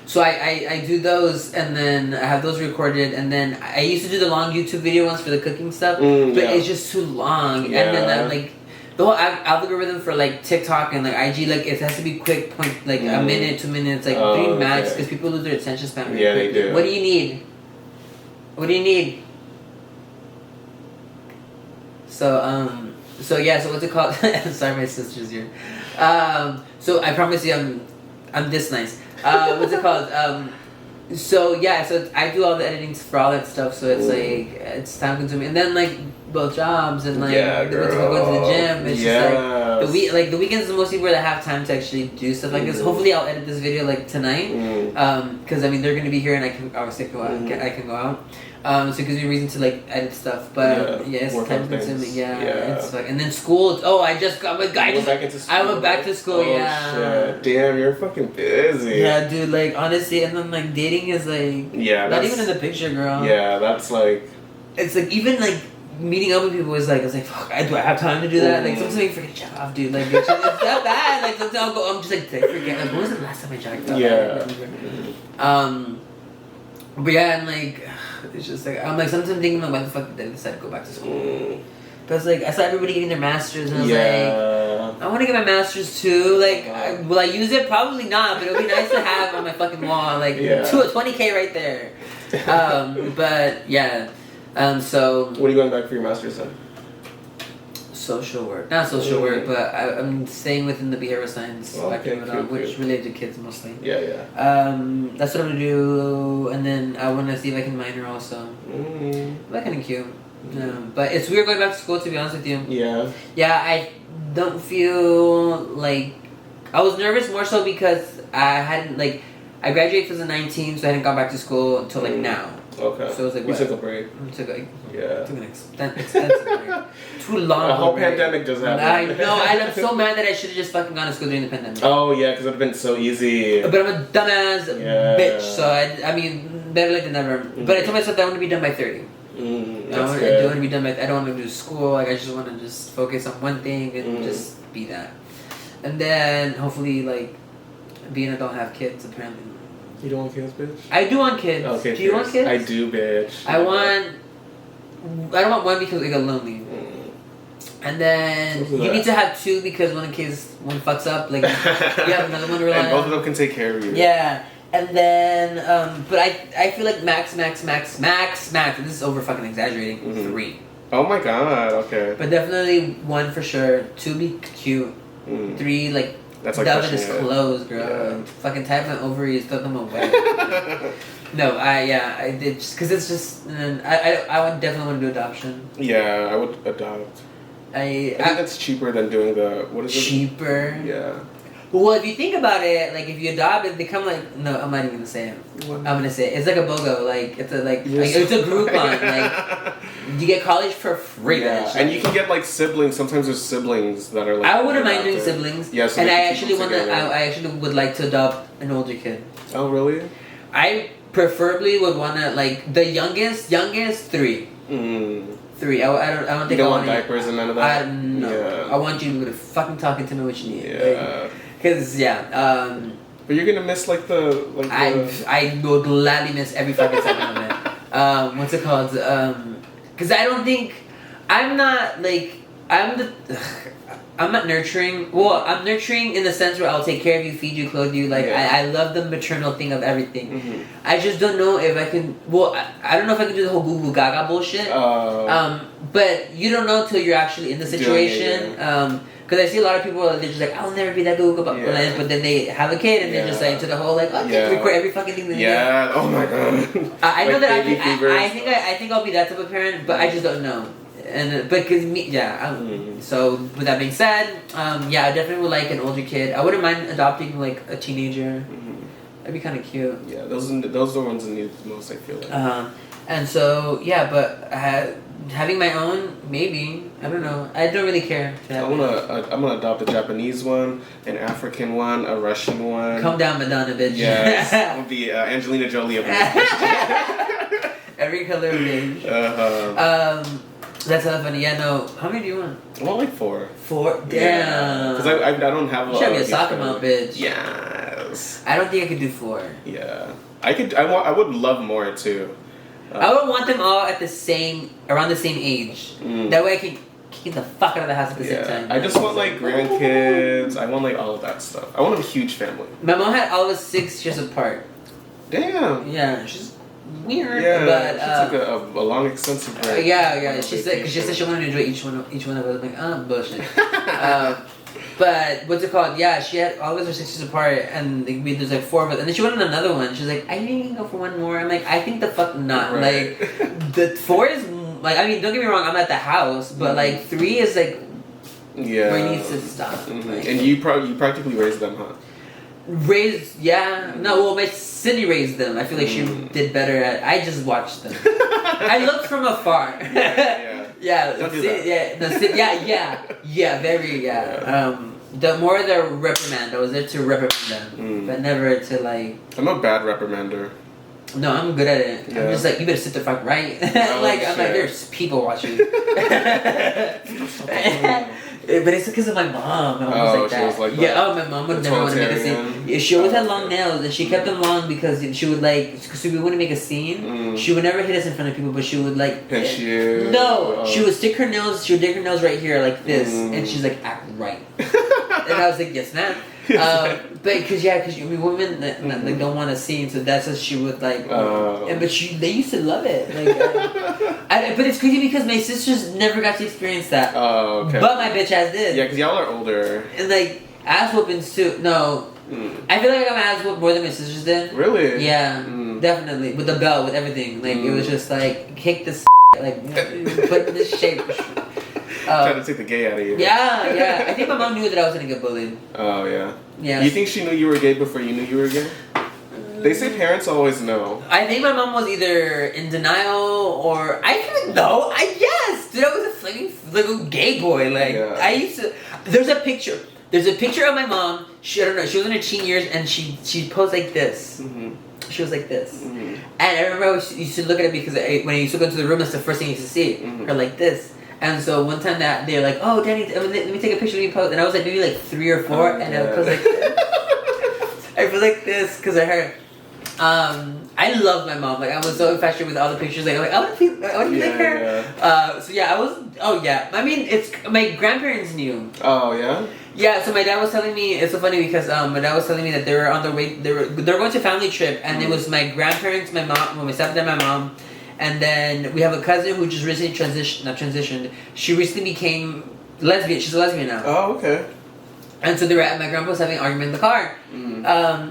So I do those, and then I have those recorded, and then I used to do the long YouTube video ones for the cooking stuff, but it's just too long, and then I'm like, the whole algorithm for like TikTok and like IG, like it has to be quick, a minute, 2 minutes, like 3 max, because people lose their attention span really quickly. They do. What do you need? What do you need? So what's it called? Sorry, my sister's here. So I promise you, I'm this nice. What's it called? So I do all the editings for all that stuff. So it's like it's time consuming, and then like both jobs and like going to the gym. It's just like the weekends is mostly where I have time to actually do stuff like this. Hopefully, I'll edit this video like tonight, because I mean they're gonna be here, and I can obviously go out. I can go out. So it gives me a reason to like edit stuff, but it's time consuming. It's like, and then school. Oh, I went back to school. Shit. Damn, you're fucking busy. Yeah, dude. Like honestly, and then like dating is like not even in the picture, girl. Yeah, that's like it's like even like meeting up with people is like fuck. Do I have time to do that? Like sometimes I forget to jack off, dude. Like it's that bad. Like sometimes I'm just like did I forget? Like when was the last time I jacked off? But yeah, and like it's just like I'm like sometimes thinking like why the fuck did I decide to go back to school? Because like I saw everybody getting their masters, and I was like, I want to get my masters too. Like, will I use it? Probably not, but it would be nice to have on my fucking wall. Like, 20K right there. But yeah. So. When are you going back for your masters then? Social work, not social work, but I'm staying within the behavioral science spectrum, which is related to kids mostly. That's what I'm gonna do, and then I want to see if I can minor also. That kind of cute. But it's weird going back to school, to be honest with you. Yeah, I don't feel like I was nervous more so because I hadn't like I graduated 2019, so I hadn't gone back to school until like now. Okay. So it was like you took a break. Took an extensive break. Too long. A whole pandemic just happened. I know. I'm so mad that I should have just fucking gone to school during the pandemic. Oh yeah, because it would have been so easy. But I'm a dumbass bitch, so I mean, better late than never. But I told myself that I want to be done by 30. I don't want to be done by. I don't want to do school. Like I just want to just focus on one thing and just be that. And then hopefully like be an adult and have kids. Apparently. You don't want kids, bitch? I do want kids. Okay, do you want kids? I do, bitch. I don't want one because I get lonely. And then you need to have 2 because when one fucks up, like you have another one to rely on. And both of them can take care of you. Yeah. And then, but I feel like max. This is over fucking exaggerating. 3. Oh my god. Okay. But definitely 1 for sure. 2 be cute. 3 like. That's like Devin is closed, girl. Yeah. Fucking tap my ovaries, throw them away. No, I did just because it's just. And I would definitely want to do adoption. Yeah, I would adopt. I think that's cheaper than doing the what is it? Cheaper. Yeah. Well, if you think about it, like if you adopt it, they come like no, I'm not even gonna say it. What? I'm gonna say it. It's like a BOGO, like it's a it's a Groupon, like You get college for free. Yeah, and you can get like siblings. Sometimes there's siblings that are like. I wouldn't mind doing siblings. Yeah, so and I actually I actually would like to adopt an older kid. Oh really? I preferably would want to like the youngest 3. 3. I don't think you I want diapers and none of that. No. Yeah. I want you to fucking talking to me what you need. Yeah. Because But you're gonna miss like the I will gladly miss every fucking second of it. What's it called? Because I don't think I'm not like I'm not nurturing. Well, I'm nurturing in the sense where I'll take care of you, feed you, clothe you. Like I love the maternal thing of everything. Mm-hmm. I just don't know if I can. Well, I don't know if I can do the whole goo goo gaga bullshit. But you don't know till you're actually in the situation. Because I see a lot of people they're just like, I'll never be that goo goo but then they have a kid and they're just like into the whole like, record every fucking thing. Yeah. Oh my god. I know that I think I'll be that type of parent, but I just don't know. And because me, so with that being said, I definitely would like an older kid. I wouldn't mind adopting like a teenager. That'd be kind of cute. Yeah, those are the ones that need the most. I feel like. And so but having my own, maybe I don't know. I don't really care. I'm gonna adopt a Japanese one, an African one, a Russian one. Calm down, Madonna, bitch. Yes, it would be Angelina Jolie of every color range. That's so funny. Yeah, no. How many do you want? I want like 4. 4? Damn. Because I don't have. You should be a soccer mom, bitch. Yes. I don't think I could do 4. Yeah, I could. I would love more too. I would want them all at around the same age. That way I can get the fuck out of the house at the same time. I just want like grandkids. I want like all of that stuff. I want a huge family. My mom had all of us 6 years apart. Damn. Yeah, she's weird. Yeah, but she took a long, extensive break. She said she wanted to enjoy each one of us. I'm like, bullshit. But what's it called? Yeah, she had all of us are 6 years apart, and there's like 4 of us, and then she wanted another one. She's like, I think you can go for one more. I'm like, I think the fuck not. Right. Like, the 4 is like, I mean, don't get me wrong, I'm at the house, but like 3 is like, where it needs to stop. Like, and you practically raised them, huh? My Cindy raised them. I feel like she did better at. I just watched them. I looked from afar. Don't do that. The more the reprimand, I was there to reprimand them, but never to like. I'm a bad reprimander. No, I'm good at it. Yeah. I'm just like, you better sit the fuck right. I'm like, there's people watching. But it's because of my mom. My mom was like that. She was like my mom would never want to make a scene. Yeah, she always had long nails, and she kept them long because she would like, because we wouldn't make a scene. She would never hit us in front of people, but she would like pinch you. No, she would stick her nails. She would dig her nails right here like this, and she's like, act right. And I was like, yes, ma'am. But because women like don't want to see, so that's what she would like. But they used to love it. Like, but it's crazy because my sisters never got to experience that. Oh, okay. But my bitch ass did. Yeah, because y'all are older. And like ass whoopings too. No, I feel like I got my ass whooped more than my sisters did. Really? Yeah, definitely with the belt, with everything. Like it was just like kick this like put in this shape. Trying to take the gay out of you. Yeah. I think my mom knew that I was gonna get bullied. Oh yeah. Yeah. You think she knew you were gay before you knew you were gay? They say parents always know. I think my mom was either in denial or I didn't know. Yes, dude, I was a flaming little gay boy. Like I used to. There's a picture. There's a picture of my mom. She was in her teen years and she posed like this. She was like this. And I remember I used to look at it because when I used to go into the room, that's the first thing I used to see her like this. And so one time that they're like, oh, Danny, let me take a picture of you post. And I was like maybe like 3 or 4, and I was like this. I feel like this because of her. I love my mom. Like I was so infatuated with all the pictures. Like I'm like, I want to be like her. I was. Oh yeah. I mean, it's my grandparents knew. Oh yeah. Yeah. So my dad was telling me. It's so funny because my dad was telling me that they were on their way. They're going to a family trip, and it was my grandparents, my mom, my stepdad, my mom, and then we have a cousin who just recently transitioned. She recently became lesbian. She's a lesbian now. Oh okay. And so my grandpa was having an argument in the car.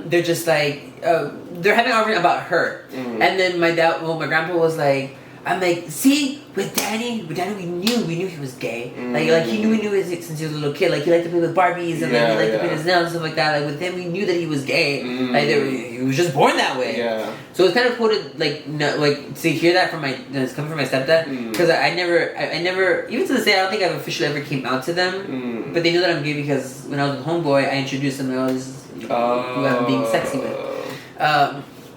They're just like, they're having an argument about her. And then my grandpa was like, I'm like, see, with Danny, we knew he was gay. Like we knew it since he was a little kid. Like he liked to play with Barbies and like he liked to paint his nails and stuff like that. Like with him, we knew that he was gay. Like he was just born that way. Yeah. So it's kind of cool to to hear that from it's coming from my stepdad, because I never even to this day I don't think I've officially ever came out to them, but they know that I'm gay because when I was with Homeboy, I introduced them and this is who I'm being sexy with.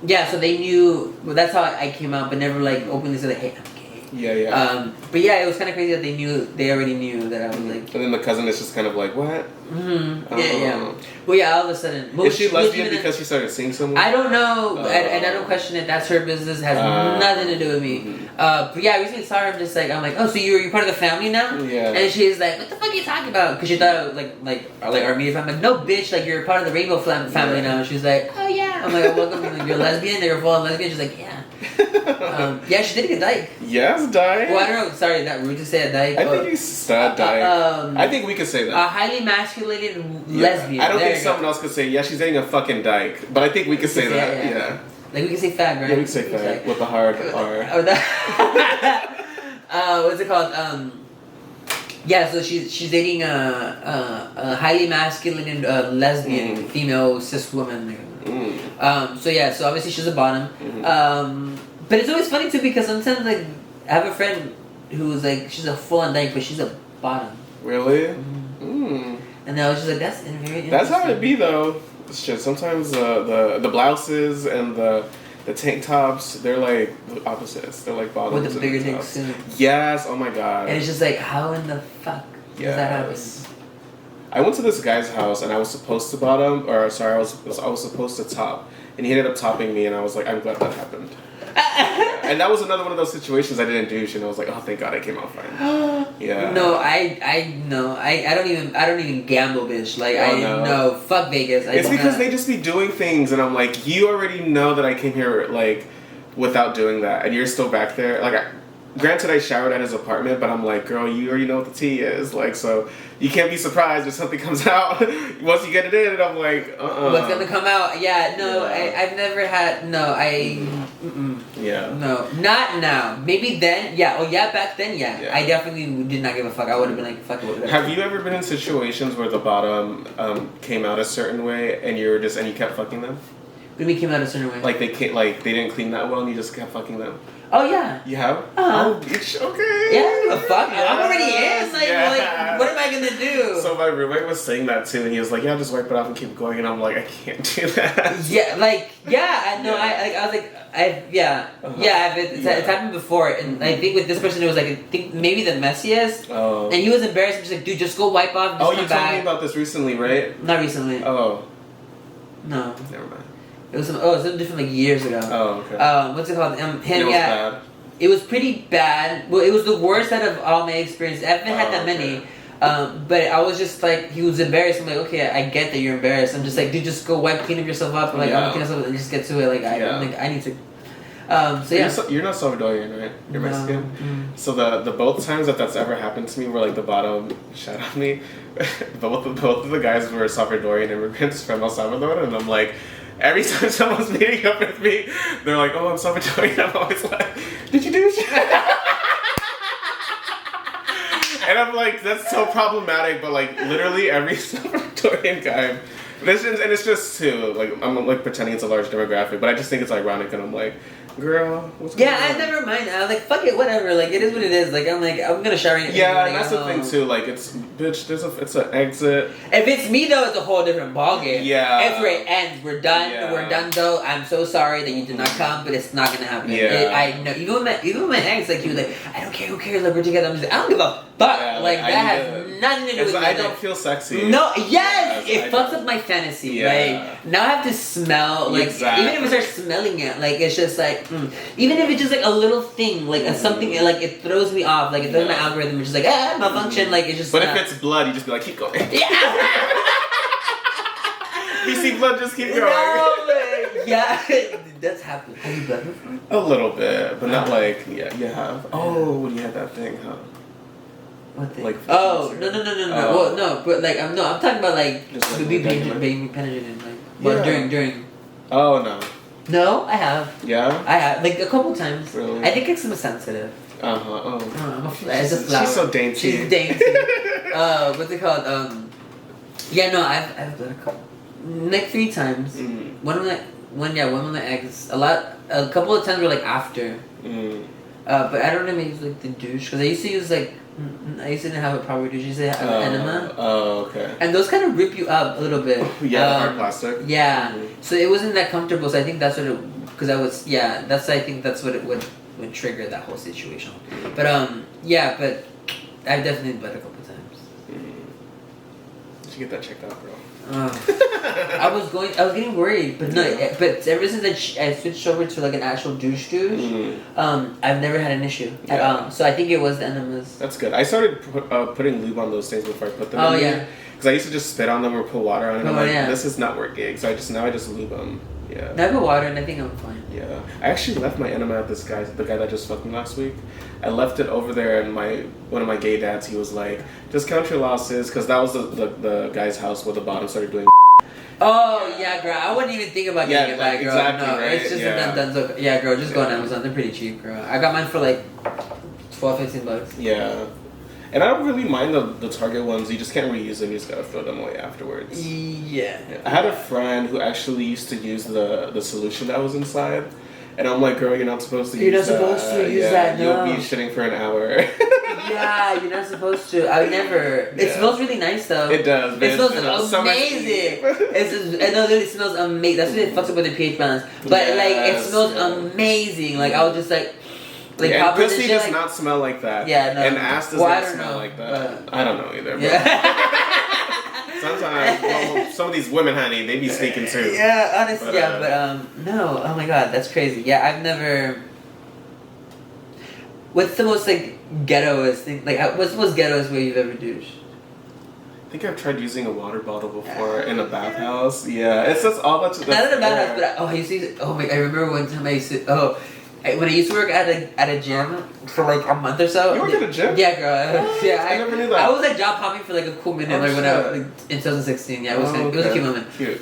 Yeah, so they knew. Well, that's how I came out, but never like openly said, "Hey, I'm gay." Yeah. But yeah, it was kind of crazy that they already knew that I was like. And then the cousin is just kind of like, what? Yeah. Well, yeah, all of a sudden. Is she lesbian because she started seeing someone? I don't know, and I don't question it. That's her business. Has nothing to do with me. But yeah, I recently saw her. Just like I'm like, oh, so you're part of the family now? Yeah. And she's like, what the fuck are you talking about? Because she thought like our immediate family. I'm like, no, bitch, like you're part of the Rainbow family now. And she's like, oh yeah. I'm like, welcome. You're a lesbian. You're a full lesbian. She's like, yeah. Yeah, she did get dyke. Yes, dyke. Well, I don't know. Sorry, that rude to say a dyke. I think you said dyke. I think we could say that. A highly masculated lesbian. I don't think someone else could say, yeah, she's dating a fucking dyke. But I think we could say that. Yeah. Like we can say fag, right? Yeah, we can say fag with the hard R. What's it called? Yeah, so she's dating a highly masculine lesbian female cis woman. So yeah, so obviously she's a bottom. But it's always funny too because sometimes like I have a friend who's like she's a full on dyke, but she's a bottom. Really? And I was just like, that's very interesting. That's how it be though. Shit, sometimes the blouses and the tank tops, they're like opposites. They're like bottoms. With the bigger dicks. Yes, oh my god. And it's just like, how in the fuck does that happen? I went to this guy's house and I was supposed to bottom, or sorry, I was supposed to top, and he ended up topping me, and I was like, I'm glad that happened. And that was another one of those situations I didn't douche, and I was like, oh, thank God I came out fine. Yeah. No, I don't even gamble, bitch. Like no, fuck Vegas. It's because they just be doing things, and I'm like, you already know that I came here like without doing that, and you're still back there. Like, granted, I showered at his apartment, but I'm like, girl, you already know what the tea is. Like, so you can't be surprised if something comes out once you get it in. And I'm like, what's gonna come out? Yeah, no, Yeah. I've never had. No, Yeah. No, not now. Maybe then. Yeah. Oh yeah, back then. Yeah. I definitely did not give a fuck. I would have been like, fuck it. Have you ever been in situations where the bottom came out a certain way and you kept fucking them? What do you mean came out a certain way? Like they didn't clean that well and you just kept fucking them? Oh yeah. You have? Uh-huh. Oh, bitch, okay. Yeah, I don't give a fuck. Yeah. I'm already in. Like, what am I gonna do? So my roommate was saying that too, and he was like, "Yeah, just wipe it off and keep going." And I'm like, "I can't do that." Yeah, I know. It's happened before, and I think with this person it was like I think maybe the messiest. Oh. And he was embarrassed. He was like, "Dude, just go wipe off." And just you told me about this recently, right? Not recently. Oh. No. Never mind. It was something different like years ago. Oh, okay. What's it called? Him, it was bad. It was pretty bad. Well, it was the worst out of all my experiences. I haven't had that many. But I was just like, he was embarrassed. I'm like, okay, I get that you're embarrassed. I'm just like, dude, just go clean up yourself up. I'm like, I'm clean myself up and just get to it. Like, I need to. So yeah. You're not Salvadorian, right? You're Mexican. So the both times that's ever happened to me where like the bottom shot at me, both of the guys were Salvadorian immigrants from El Salvador, and I'm like, every time someone's meeting up with me, they're like, "Oh, I'm Salvadorian." I'm always like, "Did you do shit?" And I'm like, that's so problematic. But like, literally every Salvadorian guy, it's just too like I'm like pretending it's a large demographic, but I just think it's ironic, and I'm like, girl, what's going on? I never mind. I was like, fuck it, whatever. Like, it is what it is. Like, I'm gonna shower. Yeah, and that's the thing too. Like, it's an exit. If it's me though, it's a whole different ballgame. Yeah. If it ends, we're done. Yeah. We're done though. I'm so sorry that you did not come, but it's not gonna happen. Yeah. I know. Even with my ex, like he was like, I don't care. Who cares? Like we're together. I'm just like, I don't give a fuck. Yeah, like that has nothing to do with me. I don't feel sexy. No. Yes. It fucks up my fantasy. Yeah. Like now I have to smell. Like even if I start smelling it, like it's just like even if it's just like a little thing, like something, like it throws me off, like it throws my algorithm. It's just like malfunction, like it's just. But if it's blood, you just be like, keep going. Yeah. You see blood, just keep going. No, yeah, that's happened. Have you bled before? A little bit, but not like you have. Oh, when you had that thing, huh? What thing? Like. No. Well, no, but like I'm talking about like just like being penetrated, like yeah. during. Oh no. No, I have. Yeah? I have, like, a couple times. Really? I think it's sensitive. Uh-huh. Oh. It's a flower. She's so dainty. She's dainty. What's it called? Yeah, no, I've done a couple, like 3 times. Mm. One of my exes. A couple of times were like after. Mm. But I don't know, maybe use like the douche, because I used to use like, I used to have a proper douche. I used to have an enema. Oh, okay. And those kind of rip you up a little bit. Yeah, the hard plastic. Yeah. Mm. So it wasn't that comfortable. So I think that's what it, because I think that's what it would trigger that whole situation. But yeah, but I've definitely bled a couple times. You should get that checked out, bro. I was getting worried, but no. Yeah. But ever since I switched over to like an actual douche, I've never had an issue at all. So I think it was the enemas. That's good. I started putting lube on those things before I put them. Because I used to just spit on them or put water on it. I'm like, this is not working. So now I just lube them. Yeah. I put water and I think I'm fine. Yeah. I actually left my enema at the guy that just fucked me last week. I left it over there, and one of my gay dads, he was like, just count your losses, because that was the guy's house where the bottom started doing. Oh yeah, girl. I wouldn't even think about getting it back, girl. Exactly, no, right? it's just a done. So yeah, girl. Just go on Amazon. They're pretty cheap, girl. I got mine for like $12-15. Yeah. And I don't really mind the Target ones. You just can't reuse them. You just gotta throw them away afterwards. Yeah. I had a friend who actually used to use the solution that was inside. And I'm like, girl, you're not supposed to use that. You're not supposed to use that, no. You'll be shitting for an hour. Yeah, you're not supposed to. I would never. It smells really nice, though. It does. It smells amazing. I know, it literally smells amazing. That's what it fucks up with the pH balance. But, like, it smells amazing. Like, I was just like... and pussy does not smell like that. Yeah, no. And ass does not smell like that. I don't know either. Yeah. Sometimes, some of these women, honey, they be sneaking too. Yeah, honestly, no. Oh my god, that's crazy. Yeah, I've never... What's the most, like, ghettoest thing? Like, what's the most ghettoest way you've ever douched? I think I've tried using a water bottle before in a bathhouse. Yeah, it's just all that's... Not in a bathhouse, but I used to... I remember one time I used to... when I used to work at a gym for like a month or so. You worked at a gym? Yeah, girl. What? Yeah, I never knew that. I was like job hopping for like a cool minute, in 2016. Yeah, it was it was a cute moment. Cute.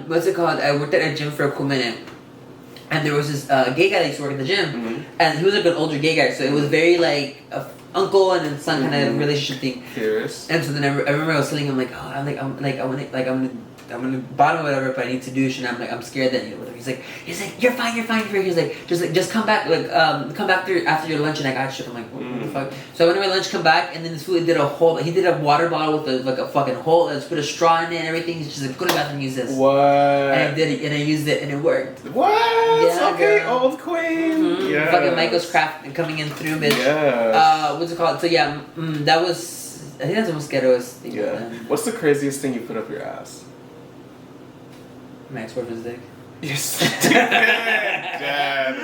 What's it called? I worked at a gym for a cool minute, and there was this gay guy that used to work at the gym, and he was like an older gay guy, so it was very like a uncle and then son kind of relationship thing. Curious. And so then I remember I was telling him like, I'm gonna bottom or whatever, but I need to douche, and I'm scared that whatever. He's like, you're fine. He's like, just come back, come back after your lunch, and I got shit. I'm like, what the fuck? So I went to my lunch, come back, and then this fool did a water bottle with a fucking hole, and just put a straw in it and everything. He's just like, go to the bathroom and use this. What? And I did it, and I used it, and it worked. What? Yeah, okay, girl. old queen. Yeah. Fucking Michael's craft coming in through, bitch. Yeah. What's it called? So yeah, that was. I think that's the most ghettoest thing. Yeah. What's the craziest thing you put up your ass? My ex-boyfriend's dick. Yes. Dad.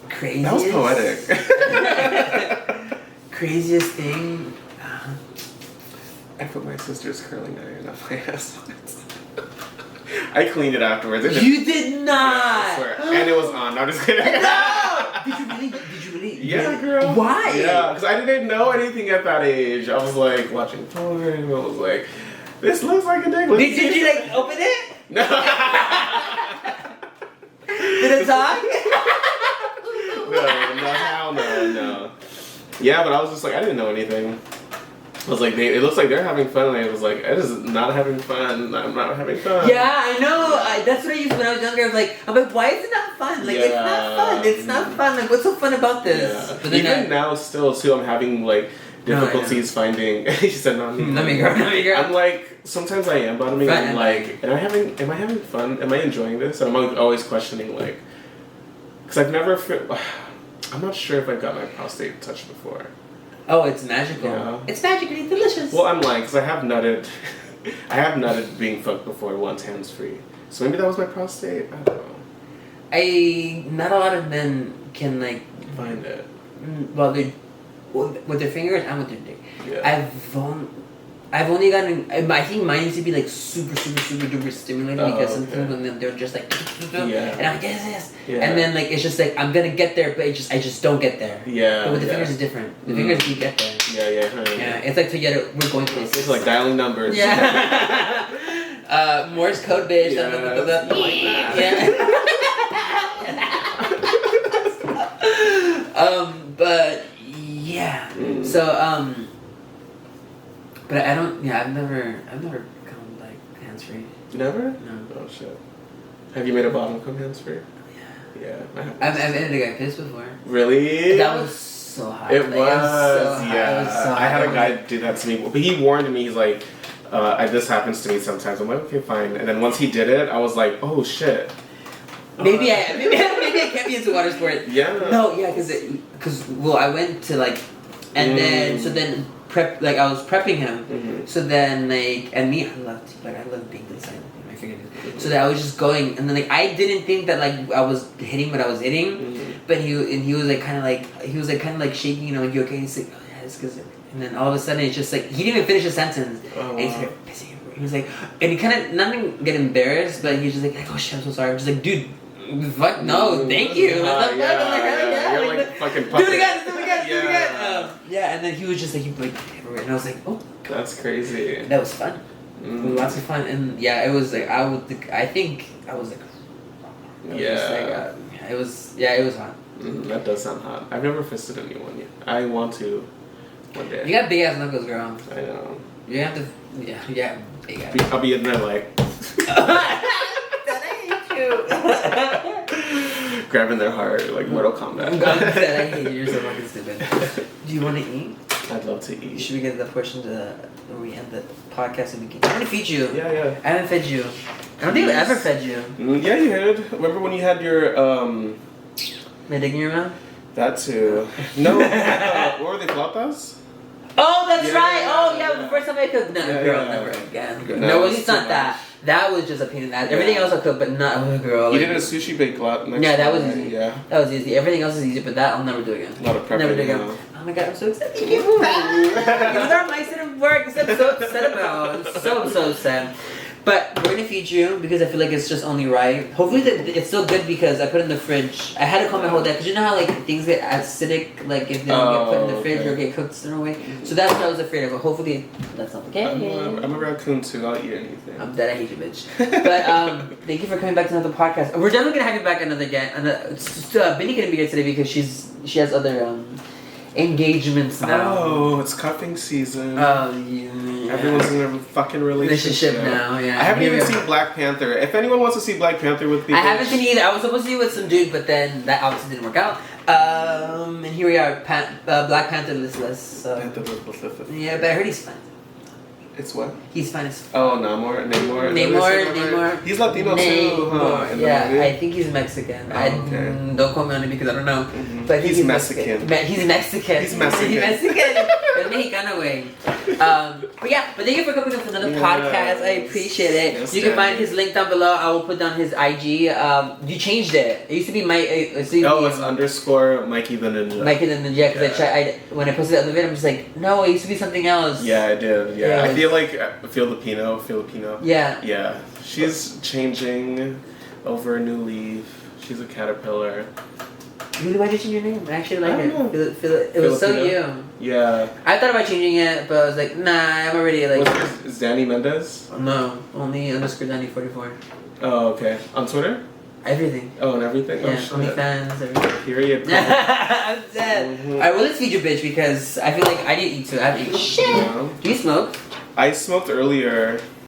Craziest. That was poetic. Craziest thing. I put my sister's curling iron up my ass once. I cleaned it afterwards. You did not. I swear. And it was on. No, I'm just kidding. No. Did you really? Yeah, girl. Why? Yeah, because I didn't know anything at that age. I was like watching porn. I was like, this looks like a dick. Did you like open it? No. Did it talk? Hell no. Yeah, but I was just like, I didn't know anything. I was like, it looks like they're having fun, and I was like, it is not having fun. I'm not having fun. Yeah, I know. That's what I used when I was younger. I'm like, why is it not fun? Like, it's not fun. It's not fun. Like, what's so fun about this? Yeah. But even now, still, too, I'm having like difficulties finding. She said, "No, let me go." I'm like, sometimes I am bottoming. I'm like, am I having fun? Am I enjoying this? And I'm always questioning, like, because I've never. I'm not sure if I've got my prostate touched before. Oh, it's magical. Yeah. It's magically delicious. Well, I'm like, because I have nutted. I have nutted being fucked before once hands free. So maybe that was my prostate. I don't know. Not a lot of men can like find it. Well, with their fingers and with their dick. Yeah. I've only gotten. I think mine needs to be like super duper stimulating because sometimes when they're just like, and I'm like, yes. Yeah. And then like it's just like I'm gonna get there, but I just don't get there. Yeah. But with the fingers it's different. The fingers you get there. Yeah. Yeah. It's like together we're going places. It's like dialing numbers. Yeah. Morse code, bitch. Yeah, something like that. Yeah. But yeah. So but I don't. Yeah, I've never come like hands free. Never? No. Oh shit. Have you made a bottom come hands free? Yeah. Yeah. I've ended a guy pissed before. Really? That was so hot. It Like, was. so hot. Yeah. It was so hot. I had a guy do that to me, but he warned me. He's like, "This happens to me sometimes." I'm like, "Okay, fine." And then once he did it, I was like, "Oh shit." Maybe I can't be into water sport. Yeah. No, yeah, because well, I went to like, and then I was prepping him. Mm-hmm. So then and me, I love being inside my fingernails. So that I was just going, and then I didn't think that I was hitting what I was hitting, but he was kind of shaking, you okay? He's like, oh yeah, it's because. And then all of a sudden it's just he didn't even finish his sentence, and he's pissing everywhere. He was like, and he kind of nothing get embarrassed, but he's just like, oh shit, I'm so sorry. I'm just like, dude. Fuck no, thank you. Yeah, I'm like, hell yeah. You're like fucking do puppet. it again. Yeah, and then he was just everywhere, and I was like, oh, That's crazy. that was fun. Lots of fun, and yeah, it was I think I was it was hot. That does sound hot. I've never fisted anyone yet. I want to one day. You got big ass knuckles, girl. I know. You have to, yeah, big ass. I'll be in there like. Grabbing their heart like Mortal Kombat. I hate you. You're so fucking stupid. Do you want to eat? I'd love to eat. Should we get the portion where we end the podcast and we can? I'm gonna feed you. Yeah. I haven't fed you. I don't think I've ever fed you. Yeah, you did. Remember when you had your My dick in your mouth? That too. No. What were they, flautas? Oh, that's right. Oh, yeah. the first time I cooked. No, girl, never again. No, it's not that. That was just a pain in the ass. Everything else I cooked, but not with a girl. You did a sushi bake lot next Yeah, that was time, easy. Yeah. That was easy. Everything else is easy, but that I'll never do again. A lot of prepping. Never do again. now. Oh my god, I'm so excited. Even though my didn't work, I'm so upset about. I'm so upset. But we're gonna feed you because I feel like it's just only right. Hopefully it's still good because I put it in the fridge. I had to calm my whole day because you know how things get acidic if they don't get put in the fridge or get cooked a certain way. So that's what I was afraid of. But hopefully that's not the case. I'm a raccoon too. I'll eat anything. I'm dead. I hate you, bitch. But thank you for coming back to another podcast. We're definitely gonna have you back another again. Benny couldn't be here today because she has other engagements now. Oh, it's cuffing season. Oh yeah. Everyone's in a fucking relationship now. Yeah. I haven't even seen Black Panther. If anyone wants to see Black Panther with me, I haven't seen it either. I was supposed to see it with some dude, but then that obviously didn't work out. And here we are, Black Panther listless. So. Yeah, but I heard he's fine. It's what? He's fine as Oh, Namor. Namor. He's Latino too, huh? Yeah, I think he's Mexican. Okay. Don't quote me on it because I don't know. Mm-hmm. But he's Mexican. He's Mexican. He's Mexican. He's Mexican. The Mexicano way. But thank you for coming up for another podcast. I appreciate it. Yes, you can find his link down below. I will put down his IG. You changed it. It used to be it's _Mikey the Ninja. Mikey the Ninja. Because when I posted the other video, I'm just like, no, it used to be something else. Yeah, I did. Yeah, I feel like Filipino. Yeah. Yeah, she's changing over a new leaf. She's a caterpillar. Really, why did you change your name? I actually like it. It was so you. Yeah. I thought about changing it, but I was like, nah, I'm already like. Is Danny Mendez? No, only _Danny44. Oh, okay. On Twitter? Everything. Oh, and everything? Yeah, Oh, shit. OnlyFans, everything. Period. I'm dead. Alright, well, let's feed you, bitch, because I feel like I didn't eat too. I haven't eaten shit. No. Do you smoke? I smoked earlier.